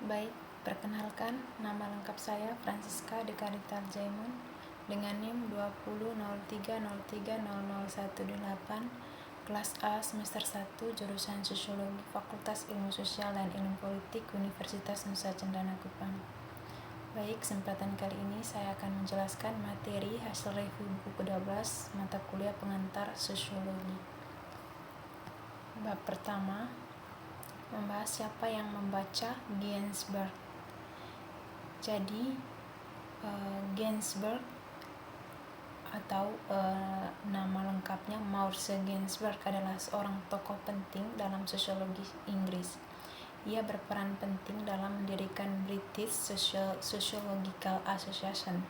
Baik, perkenalkan, nama lengkap saya Francisca Dekarita Jaimon dengan NIM 20.03.03.0018, kelas A semester 1, jurusan Sosiologi, Fakultas Ilmu Sosial dan Ilmu Politik, Universitas Nusa Cendana Kupang. Baik, kesempatan kali ini saya akan menjelaskan materi hasil review buku ke-12 mata kuliah pengantar Sosiologi. Bab pertama membahas siapa yang membaca Ginsberg. Jadi Ginsberg atau nama lengkapnya Maurice Ginsberg adalah seorang tokoh penting dalam sosiologi Inggris. Ia berperan penting dalam mendirikan British Sociological Association,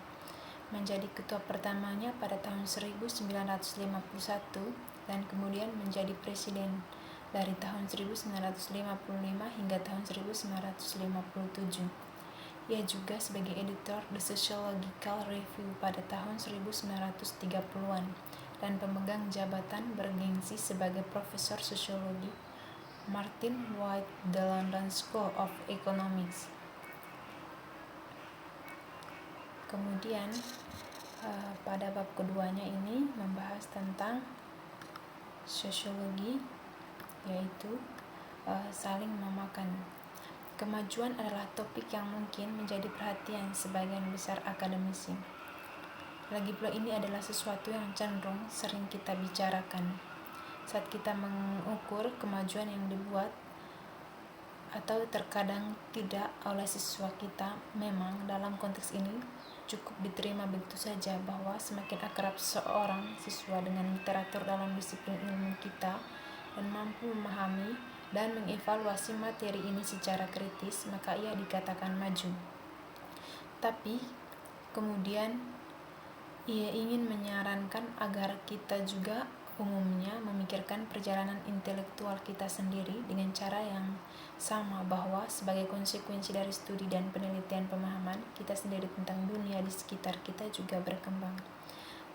menjadi ketua pertamanya pada tahun 1951 dan kemudian menjadi presiden dari tahun 1955 hingga tahun 1957. Ia juga sebagai editor The Sociological Review pada tahun 1930-an dan pemegang jabatan bergengsi sebagai profesor sosiologi Martin White The London School of Economics. Kemudian pada bab keduanya ini membahas tentang sosiologi, yaitu saling memakan. Kemajuan adalah topik yang mungkin menjadi perhatian sebagian besar akademisi. Lagi pula ini adalah sesuatu yang cenderung sering kita bicarakan saat kita mengukur kemajuan yang dibuat atau terkadang tidak oleh siswa kita. Memang dalam konteks ini cukup diterima begitu saja bahwa semakin akrab seorang siswa dengan literatur dalam disiplin ilmu kita dan mampu memahami dan mengevaluasi materi ini secara kritis, maka ia dikatakan maju. Tapi kemudian ia ingin menyarankan agar kita juga umumnya memikirkan perjalanan intelektual kita sendiri dengan cara yang sama, bahwa sebagai konsekuensi dari studi dan penelitian pemahaman kita sendiri tentang dunia di sekitar kita juga berkembang.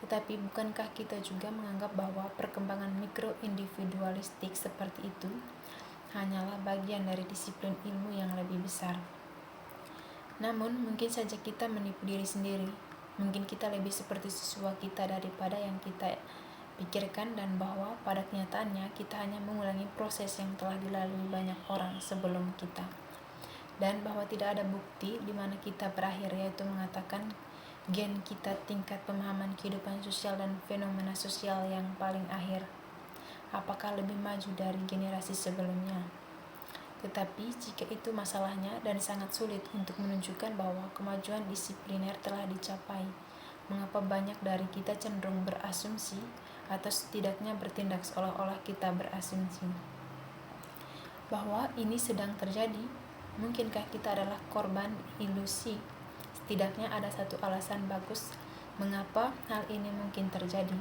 Tetapi bukankah kita juga menganggap bahwa perkembangan mikroindividualistik seperti itu hanyalah bagian dari disiplin ilmu yang lebih besar? Namun mungkin saja kita menipu diri sendiri. Mungkin kita lebih seperti siswa kita daripada yang kita pikirkan, dan bahwa pada kenyataannya kita hanya mengulangi proses yang telah dilalui banyak orang sebelum kita, dan bahwa tidak ada bukti di mana kita berakhir, yaitu mengatakan gen kita tingkat pemahaman kehidupan sosial dan fenomena sosial yang paling akhir apakah lebih maju dari generasi sebelumnya. Tetapi jika itu masalahnya dan sangat sulit untuk menunjukkan bahwa kemajuan disipliner telah dicapai, mengapa banyak dari kita cenderung berasumsi atau setidaknya bertindak seolah-olah kita berasumsi bahwa ini sedang terjadi? Mungkinkah kita adalah korban ilusi? Setidaknya ada satu alasan bagus mengapa hal ini mungkin terjadi,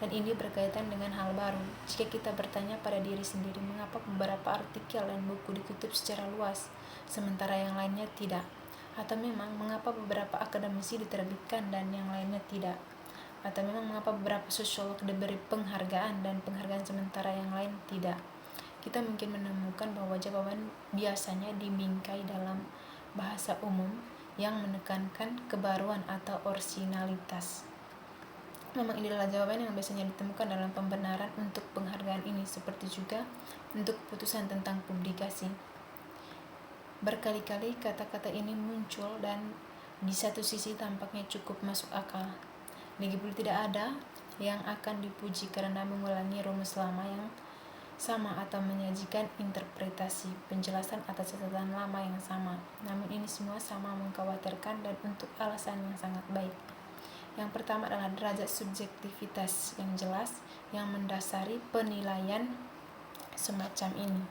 dan ini berkaitan dengan hal baru. Jika kita bertanya pada diri sendiri, mengapa beberapa artikel dan buku dikutip secara luas sementara yang lainnya tidak? Atau memang mengapa beberapa akademisi diterbitkan dan yang lainnya tidak? Atau memang mengapa beberapa sosiolog diberi penghargaan dan penghargaan sementara yang lain tidak? Kita mungkin menemukan bahwa jawaban biasanya dibingkai dalam bahasa umum yang menekankan kebaruan atau orisinalitas. Memang ini adalah jawaban yang biasanya ditemukan dalam pembenaran untuk penghargaan ini, seperti juga untuk keputusan tentang publikasi. Berkali-kali kata-kata ini muncul dan di satu sisi tampaknya cukup masuk akal. Lagipula tidak ada yang akan dipuji karena mengulangi rumus lama yang sama atau menyajikan interpretasi, penjelasan atas catatan lama yang sama. Namun ini semua sama mengkhawatirkan dan untuk alasan yang sangat baik. Yang pertama adalah derajat subjektivitas yang jelas yang mendasari penilaian semacam ini.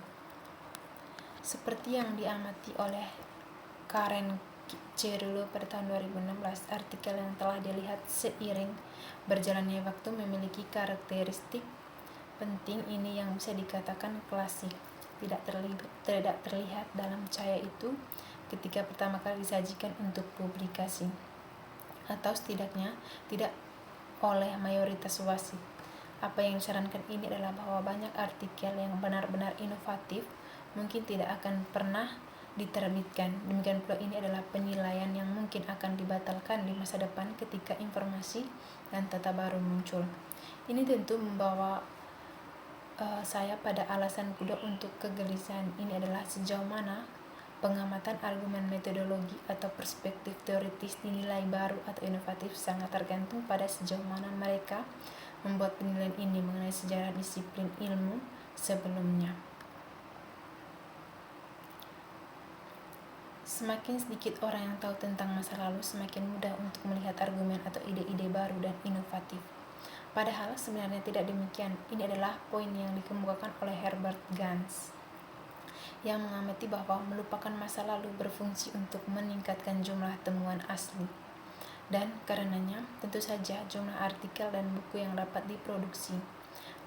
Seperti yang diamati oleh Karen Cerullo pada tahun 2016, artikel yang telah dilihat seiring berjalannya waktu memiliki karakteristik penting ini yang bisa dikatakan klasik. Tidak terlihat dalam cahaya itu ketika pertama kali disajikan untuk publikasi, atau setidaknya tidak oleh mayoritas wasit. Apa yang disarankan ini adalah bahwa banyak artikel yang benar-benar inovatif mungkin tidak akan pernah diterbitkan. Demikian pula ini adalah penilaian yang mungkin akan dibatalkan di masa depan ketika informasi dan data baru muncul. Ini tentu membawa saya pada alasan kedua untuk kegelisahan. Ini adalah sejauh mana pengamatan argumen metodologi atau perspektif teoritis dinilai baru atau inovatif sangat tergantung pada sejauh mana mereka membuat penilaian ini mengenai sejarah disiplin ilmu sebelumnya. Semakin sedikit orang yang tahu tentang masa lalu, semakin mudah untuk melihat argumen atau ide-ide baru dan inovatif. Padahal sebenarnya tidak demikian. Ini adalah poin yang dikemukakan oleh Herbert Gans, yang mengamati bahwa melupakan masa lalu berfungsi untuk meningkatkan jumlah temuan asli. Dan karenanya, tentu saja jumlah artikel dan buku yang dapat diproduksi.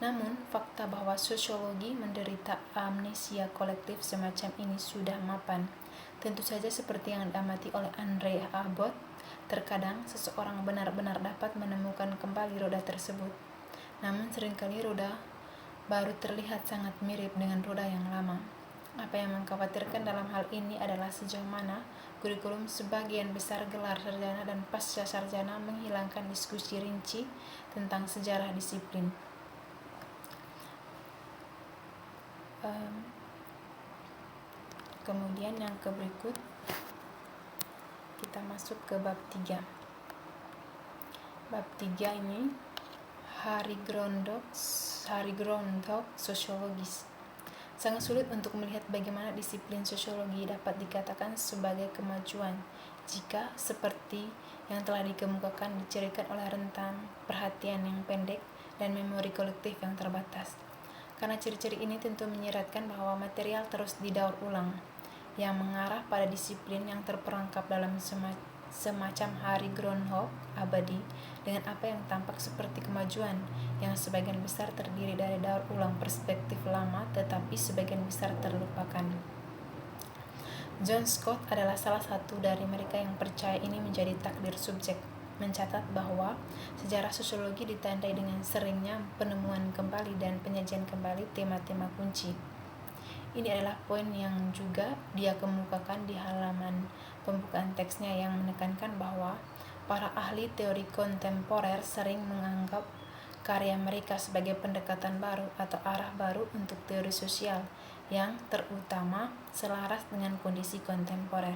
Namun, fakta bahwa sosiologi menderita amnesia kolektif semacam ini sudah mapan. Tentu saja seperti yang diamati oleh Andre Abbott, terkadang seseorang benar-benar dapat menemukan kembali roda tersebut. Namun seringkali roda baru terlihat sangat mirip dengan roda yang lama. Apa yang mengkhawatirkan dalam hal ini adalah sejauh mana kurikulum sebagian besar gelar sarjana dan pasca sarjana menghilangkan diskusi rinci tentang sejarah disiplin. Kemudian yang berikut kita masuk ke bab 3. Bab 3 ini hari groundhog sosiologis. Sangat sulit untuk melihat bagaimana disiplin sosiologi dapat dikatakan sebagai kemajuan jika seperti yang telah dikemukakan dicirikan oleh rentang perhatian yang pendek dan memori kolektif yang terbatas. Karena ciri-ciri ini tentu menyiratkan bahwa material terus didaur ulang, yang mengarah pada disiplin yang terperangkap dalam semacam hari groundhog abadi dengan apa yang tampak seperti kemajuan yang sebagian besar terdiri dari daur ulang perspektif lama tetapi sebagian besar terlupakan. John Scott adalah salah satu dari mereka yang percaya ini menjadi takdir subjek, mencatat bahwa sejarah sosiologi ditandai dengan seringnya penemuan kembali dan penyajian kembali tema-tema kunci. Ini adalah poin yang juga dia kemukakan di halaman pembukaan teksnya, yang menekankan bahwa para ahli teori kontemporer sering menganggap karya mereka sebagai pendekatan baru atau arah baru untuk teori sosial yang terutama selaras dengan kondisi kontemporer.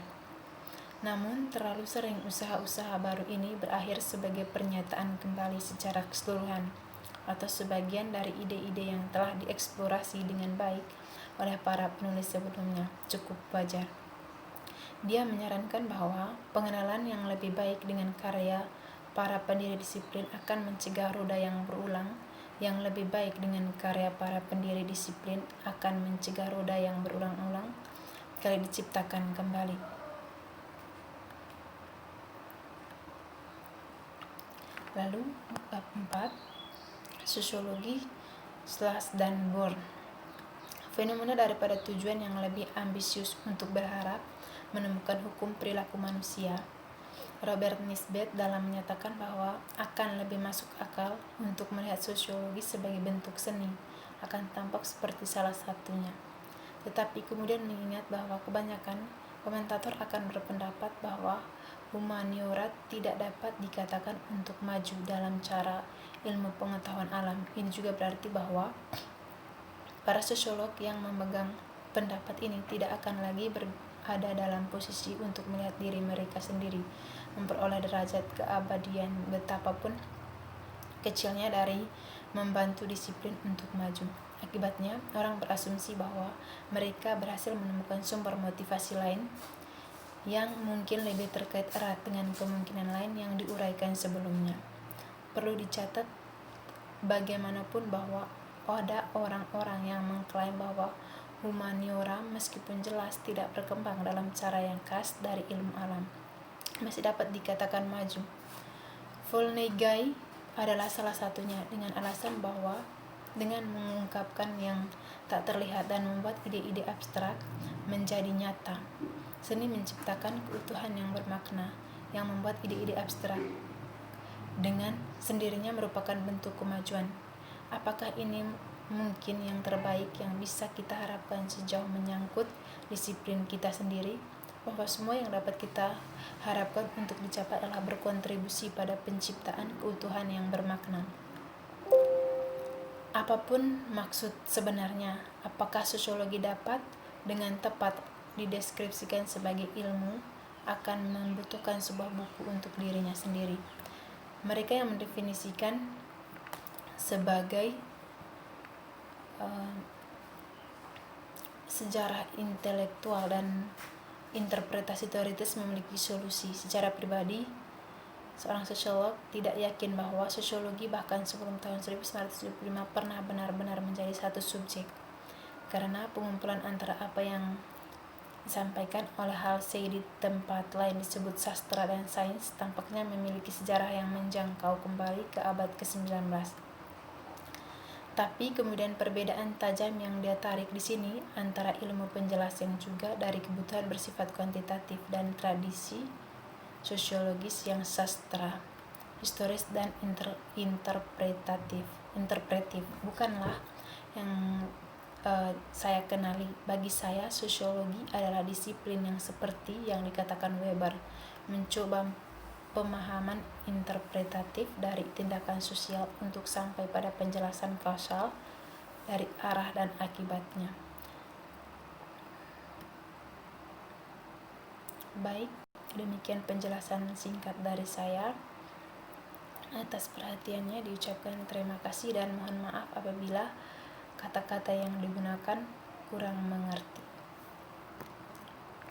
Namun terlalu sering usaha-usaha baru ini berakhir sebagai pernyataan kembali secara keseluruhan atau sebagian dari ide-ide yang telah dieksplorasi dengan baik oleh para penulis sebelumnya. Cukup wajar. Dia menyarankan bahwa pengenalan yang lebih baik dengan karya para pendiri disiplin akan mencegah roda yang berulang. Yang lebih baik dengan karya para pendiri disiplin akan mencegah roda yang berulang-ulang kali diciptakan kembali. Lalu bab 4, sosiologi dan Born. Fenomena daripada tujuan yang lebih ambisius untuk berharap menemukan hukum perilaku manusia. Robert Nisbet dalam menyatakan bahwa akan lebih masuk akal untuk melihat sosiologi sebagai bentuk seni akan tampak seperti salah satunya. Tetapi kemudian mengingat bahwa kebanyakan komentator akan berpendapat bahwa humaniora tidak dapat dikatakan untuk maju dalam cara ilmu pengetahuan alam. Ini juga berarti bahwa para sosiolog yang memegang pendapat ini tidak akan lagi berada dalam posisi untuk melihat diri mereka sendiri memperoleh derajat keabadian betapapun kecilnya dari membantu disiplin untuk maju. Akibatnya, orang berasumsi bahwa mereka berhasil menemukan sumber motivasi lain yang mungkin lebih terkait erat dengan kemungkinan lain yang diuraikan sebelumnya. Perlu dicatat bagaimanapun bahwa ada orang-orang yang mengklaim bahwa humaniora meskipun jelas tidak berkembang dalam cara yang khas dari ilmu alam masih dapat dikatakan maju. Volneygai adalah salah satunya dengan alasan bahwa dengan mengungkapkan yang tak terlihat dan membuat ide-ide abstrak menjadi nyata, seni menciptakan keutuhan yang bermakna yang membuat ide-ide abstrak dengan sendirinya merupakan bentuk kemajuan. Apakah ini mungkin yang terbaik yang bisa kita harapkan sejauh menyangkut disiplin kita sendiri, bahwa semua yang dapat kita harapkan untuk dicapai adalah berkontribusi pada penciptaan keutuhan yang bermakna. Apapun maksud sebenarnya, apakah sosiologi dapat dengan tepat dideskripsikan sebagai ilmu, akan membutuhkan sebuah buku untuk dirinya sendiri. Mereka yang mendefinisikan sebagai sejarah intelektual dan interpretasi teoritis memiliki solusi. Secara pribadi, seorang sosiolog tidak yakin bahwa sosiologi bahkan sebelum tahun 1975 pernah benar-benar menjadi satu subjek, karena pengumpulan antara apa yang disampaikan oleh Halsey di tempat lain disebut sastra dan sains tampaknya memiliki sejarah yang menjangkau kembali ke abad ke-19. Tapi kemudian perbedaan tajam yang dia tarik di sini antara ilmu penjelas yang juga dari kebutuhan bersifat kuantitatif dan tradisi sosiologis yang sastra, historis dan interpretif bukanlah yang saya kenali. Bagi saya, sosiologi adalah disiplin yang seperti yang dikatakan Weber, mencoba pemahaman interpretatif dari tindakan sosial untuk sampai pada penjelasan kausal dari arah dan akibatnya. Baik, demikian penjelasan singkat dari saya. Atas perhatiannya diucapkan terima kasih dan mohon maaf apabila kata-kata yang digunakan kurang mengerti.